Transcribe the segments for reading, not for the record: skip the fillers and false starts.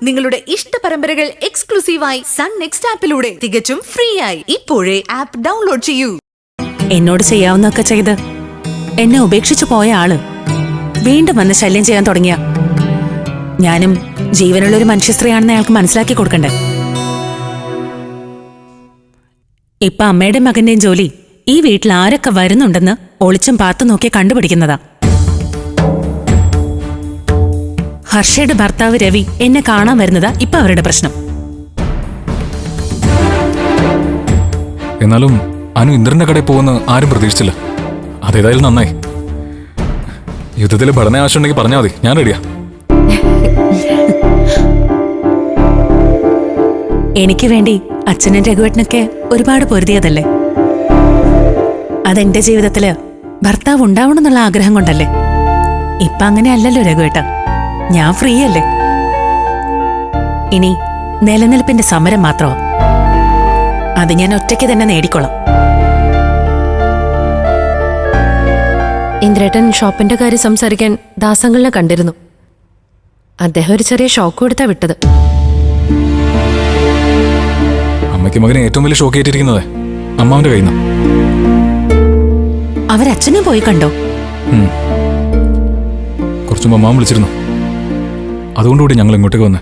നിങ്ങളുടെ ഇഷ്ട പരമ്പരകൾ എക്സ്ക്ലൂസീവായി സൺ നെക്സ്റ്റ് ആപ്പിലൂടെ തികച്ചും ഫ്രീ ആയി ഇപ്പോഴേ ആപ്പ് ഡൗൺലോഡ് ചെയ്യൂ. എന്നോട് ചെയ്യാവുന്നൊക്കെ ചെയ്ത് എന്നെ ഉപേക്ഷിച്ചു പോയ ആള് വീണ്ടും വന്ന് ശല്യം ചെയ്യാൻ തുടങ്ങിയ ഞാനും ജീവനുള്ളൊരു മനുഷ്യസ്ത്രീയാണെന്ന് അയാൾക്ക് മനസ്സിലാക്കി കൊടുക്കണ്ടേ? ഇപ്പൊ അമ്മയുടെ മകന്റെയും ജോലി ഈ വീട്ടിൽ ആരൊക്കെ വരുന്നുണ്ടെന്ന് ഒളിച്ചും പാത്തു നോക്കി കണ്ടുപിടിക്കുന്നതാ. ഹർഷയുടെ ഭർത്താവ് രവി എന്നെ കാണാൻ വരുന്നതാ ഇപ്പൊ അവരുടെ പ്രശ്നം. എന്നാലും അനു ഇന്ദ്രന്റെ കടയിൽ പോകുന്ന ആരും പ്രതീക്ഷിച്ചില്ല. അതേതായാലും നന്നായി. യുദ്ധത്തില് പഠന ആവശ്യമുണ്ടെങ്കിൽ പറഞ്ഞാൽ മതി, ഞാൻ റെഡിയാ. എനിക്ക് വേണ്ടി അച്ഛനും രഘുവേട്ടനൊക്കെ ഒരുപാട് പൊരുതിയതല്ലേ. അതെന്റെ ജീവിതത്തില് ഭർത്താവ് ഉണ്ടാവണമെന്നുള്ള ആഗ്രഹം കൊണ്ടല്ലേ. ഇപ്പൊ അങ്ങനെ അല്ലല്ലോ രഘുവേട്ട, ഞാൻ ഫ്രീ അല്ലേ. ഇനി നിലനിൽപ്പിന്റെ സമരം മാത്രമോ, അത് ഞാൻ ഒറ്റയ്ക്ക് തന്നെ നേടിക്കൊള്ളാം. ഇന്ദ്രേട്ടൻ ഷോപ്പിന്റെ കാര്യം സംസാരിക്കാൻ ദാസങ്ങളിനെ കണ്ടിരുന്നു. അദ്ദേഹം ഒരു ചെറിയ ഷോക്ക് കൊടുത്താ വിട്ടത്. അമ്മയ്ക്ക് മകനെ ഏറ്റവും വലിയ ഷോക്ക് ഏറ്റിരിക്കുന്നത് അമ്മാവന്റെ കയ്യിൽ നിന്ന്. അവരച്ഛനെ പോയി കണ്ടോ? കുറച്ചു മുമ്പ് അമ്മാവൻ വിളിച്ചിരുന്നു. അതുകൊണ്ടുകൂടി ഞങ്ങൾ ഇങ്ങോട്ടേക്ക് വന്നേ.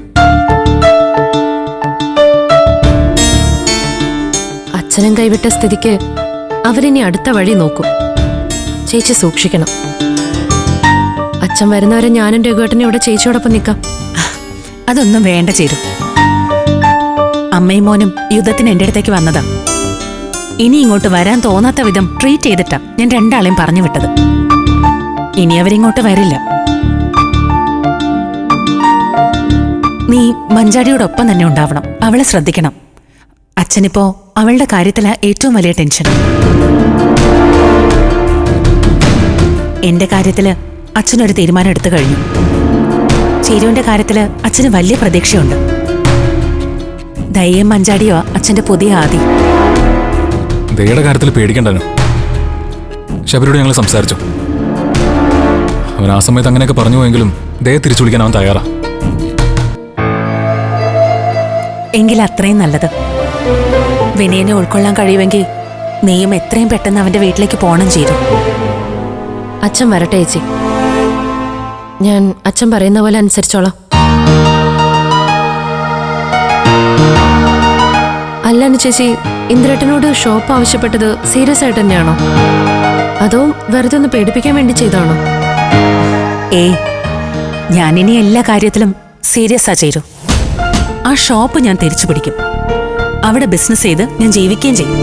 അച്ഛനും കൈവിട്ട സ്ഥിതിക്ക് അവരിനി അടുത്ത വഴി നോക്കും. ചേച്ചി സൂക്ഷിക്കണം. അച്ഛൻ വരുന്നവരെ ഞാനും രഘുവേട്ടനും ഇവിടെ ചേച്ചിയോടൊപ്പം നിൽക്കാം. അതൊന്നും വേണ്ട ചേരും. അമ്മയും മോനും യുദ്ധത്തിന് എന്റെ അടുത്തേക്ക് വന്നതാ. ഇനി ഇങ്ങോട്ട് വരാൻ തോന്നാത്ത വിധം ട്രീറ്റ് ചെയ്തിട്ടാ ഞാൻ രണ്ടാളെയും പറഞ്ഞു വിട്ടത്. ഇനി അവരിങ്ങോട്ട് വരില്ല. നീ മഞ്ചാടിയോടൊപ്പം തന്നെ ഉണ്ടാവണം. അവളെ ശ്രദ്ധിക്കണം. അച്ഛനിപ്പോ അവളുടെ കാര്യത്തിലാ ഏറ്റവും വലിയ ടെൻഷൻ. എന്റെ കാര്യത്തില് അച്ഛനൊരു തീരുമാനം എടുത്തു കഴിഞ്ഞു. ചേരുവിന്റെ കാര്യത്തില് അച്ഛന് വലിയ പ്രതീക്ഷയുണ്ട്. ദയ്യം മഞ്ചാടിയോ അച്ഛന്റെ പുതിയ ആദി. ദയയുടെ കാര്യത്തിൽ പേടിക്കണ്ടോ. ശബരിയോട് ഞങ്ങൾ സംസാരിച്ചു. അവൻ ആ സമയത്ത് അങ്ങനെയൊക്കെ പറഞ്ഞു പോയെങ്കിലും ദയ തിരിച്ചു വിളിക്കാൻ അവൻ തയ്യാറാ. എങ്കിൽ അത്രയും നല്ലത്. വിനയനെ ഉൾക്കൊള്ളാൻ കഴിയുമെങ്കിൽ നീയും എത്രയും പെട്ടെന്ന് അവന്റെ വീട്ടിലേക്ക് പോകണം ചേരും. അച്ഛൻ വരട്ടെ ചേച്ചി, ഞാൻ അച്ഛൻ പറയുന്ന പോലെ അനുസരിച്ചോളാം. അല്ലാന്ന് ചേച്ചി, ഇന്ദ്രേട്ടനോട് ഷോപ്പ് ആവശ്യപ്പെട്ടത് സീരിയസ് ആയിട്ട് തന്നെയാണോ, അതോ വെറുതെ ഒന്ന് പേടിപ്പിക്കാൻ വേണ്ടി ചെയ്താണോ? ഏയ്, ഞാനിനി എല്ലാ കാര്യത്തിലും സീരിയസാ ചേരൂ. ആ ഷോപ്പ് ഞാൻ തിരിച്ചു പിടിക്കും. അവിടെ ബിസിനസ് ചെയ്ത് ഞാൻ ജീവിക്കുകയും ചെയ്യും.